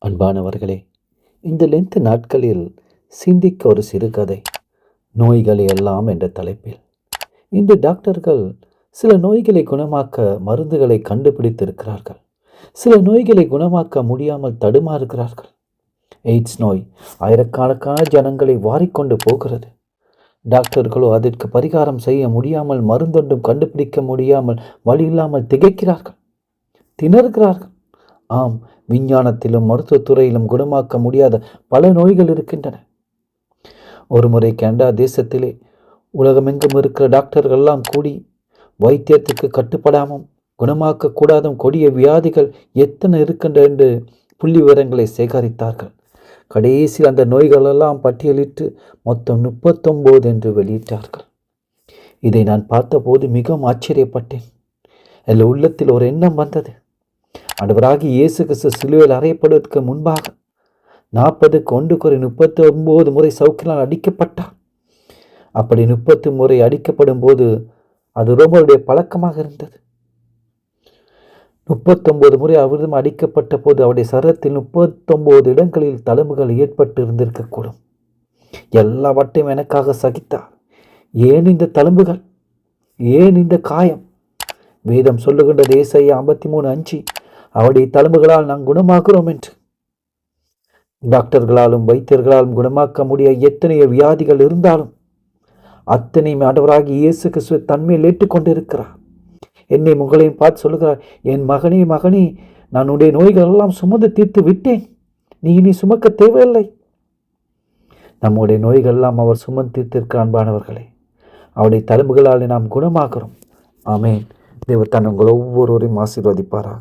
அன்பானவர்களே, இந்த லென்த் நாட்களில் சிந்திக்க ஒரு சிறுகதை, நோய்களை எல்லாம் என்ற தலைப்பில். இந்த டாக்டர்கள் சில நோய்களை குணமாக்க மருந்துகளை கண்டுபிடித்திருக்கிறார்கள். சில நோய்களை குணமாக்க முடியாமல் தடுமாறுகிறார்கள். எய்ட்ஸ் நோய் ஆயிரக்கணக்கான ஜனங்களை வாரிக்கொண்டு போகிறது. டாக்டர்களோ அதற்கு பரிகாரம் செய்ய முடியாமல், மருந்தொன்றும் கண்டுபிடிக்க முடியாமல், வழி இல்லாமல் திகைக்கிறார்கள், திணறுகிறார்கள். ஆம், விஞ்ஞானத்திலும் மருத்துவத்துறையிலும் குணமாக்க முடியாத பல நோய்கள் இருக்கின்றன. ஒரு முறை கனடா தேசத்திலே உலகமெங்கும் இருக்கிற டாக்டர்கள் எல்லாம் கூடி வைத்தியத்துக்கு கட்டுப்படாமல் குணமாக்கக்கூடாத கொடிய வியாதிகள் எத்தனை இருக்கின்ற என்று புள்ளி விவரங்களை சேகரித்தார்கள். கடைசியில் அந்த நோய்களெல்லாம் பட்டியலிட்டு மொத்தம் 39 என்று வெளியிட்டார்கள். இதை நான் பார்த்தபோது மிகவும் ஆச்சரியப்பட்டேன். அதில் உள்ளத்தில் ஒரு எண்ணம் வந்தது. ஆண்டவராகிய இயேசு கிறிஸ்து சிலுவையில் அறையப்படுவதற்கு முன்பாக 39 முறை சவுக்கினால் அடிக்கப்பட்டார். அப்படி 30 முறை அடிக்கப்படும் போது அது ரோமருடைய பழக்கமாக இருந்தது. 39 முறை அவரிடம் அடிக்கப்பட்ட போது அவருடைய சரீரத்தில் 39 இடங்களில் தழும்புகள் ஏற்பட்டு இருந்திருக்கக்கூடும். எல்லாவற்றையும் எனக்காக சகித்தார். ஏன் இந்த தழும்புகள்? ஏன் இந்த காயம்? வேதம் சொல்லுகின்றது, ஏசாயா 53:5, அவருடைய தழும்புகளால் நாம் குணமாகிறோம் என்று. டாக்டர்களாலும் வைத்தியர்களாலும் குணமாக்க முடிய எத்தனையோ வியாதிகள் இருந்தாலும் அத்தனையும் ஆண்டவராகி இயேசு கிறிஸ்து தன்மையில் ஏற்றுக்கொண்டிருக்கிறார். என்னை உங்களையும் பார்த்து சொல்லுகிறார், என் மகனே மகனே, நான் உன்னுடைய நோய்கள் எல்லாம் சுமந்து தீர்த்து விட்டேன், நீ இனி சுமக்க தேவையில்லை. நம்முடைய நோய்கள் எல்லாம் அவர் சுமந்து தீர்த்திருக்கிற அன்பானவர்களே. அவருடைய தழும்புகளால் நாம் குணமாகிறோம். ஆமேன். தேவன் உங்கள் ஒவ்வொருவரையும் ஆசீர்வதிப்பாரா.